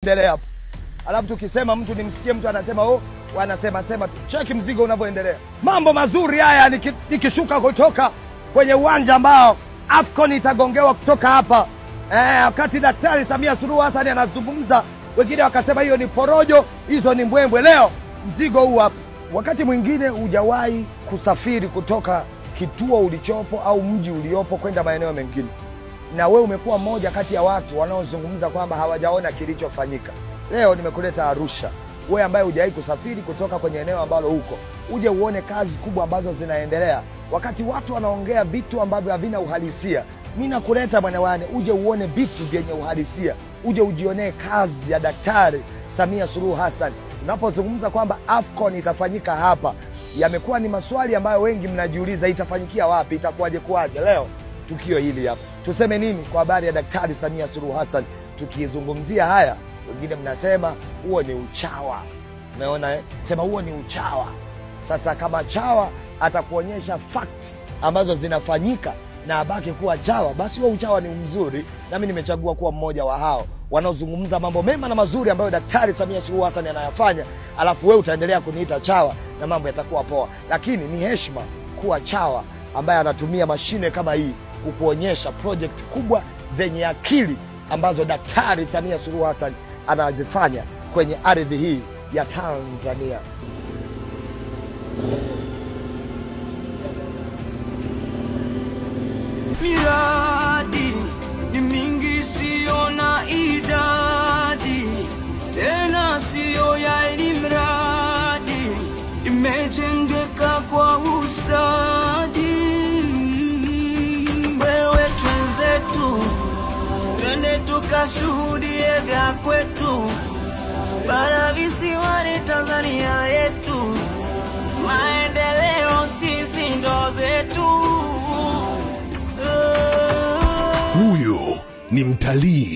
endelea hapo. Alafu tukisema mtu nimsikie mtu anasema wanasema tu. Cheki mzigo unavyoendelea. Mambo mazuri haya nikishuka kutoka kwenye uwanja ambao AFCON itagongewa kutoka hapa. Wakati Daktari Samia Suluhu Hassan anazungumza, wengine wakasema hiyo ni porojo, hizo ni mbwembwe. Leo mzigo huu hapa. Wakati mwingine hujawahi kusafiri kutoka kituo ulichopo au mji uliopo kwenda maeneo mengine, na wewe umekuwa mmoja kati ya watu wanaozungumza kwamba hawajaona kilichofanyika. Leo nimekuleta Arusha, wewe ambaye hujawahi kusafiri kutoka kwenye eneo ambalo huko, uje uone kazi kubwa ambazo zinaendelea. Wakati watu wanaongea vitu ambavyo havina uhalisia, mimi nakuleta mwanawane uje uone vitu vyenye uhalisia, uje ujionee kazi ya Daktari Samia Suluhu Hassan. Tunapozungumza kwamba AFCON itafanyika hapa, yamekuwa ni maswali ambayo wengi mnajiuliza, itafanyikia wapi, itakuwaje kuaje? Leo tukio hili hapa. Tuseme nini kwa habari ya Daktari Samia Suluhu Hassan? Tukizungumzia haya, wengine mnasema huo ni uchawa. Umeona Sema huo ni uchawa. Sasa kama chawa atakuonyesha fact ambazo zinafanyika na abaki kuwa chawa, basi huo uchawa ni mzuri. Nami nimechagua kuwa mmoja wa hao wanaozungumza mambo mema na mazuri ambayo Daktari Samia Suluhu Hassan anayafanya, alafu wewe utaendelea kuniita chawa na mambo yatakuwa poa. Lakini ni heshima kuwa chawa ambaye anatumia mashine kama hii kukuonyesha project kubwa zenye akili ambazo Daktari Samia Suluhu Hassan anazifanya kwenye ardhi hii ya Tanzania. Miradi ni mingi, sio na idadi, tena sio ya ilimradi, imejengeka kwa ustadi. Wewe twenzetu, twende tukashuhudie vya kwetu, bara visiwani Tanzania yetu, maendeleo sisi ndo zetu. Huyo ni mtalii.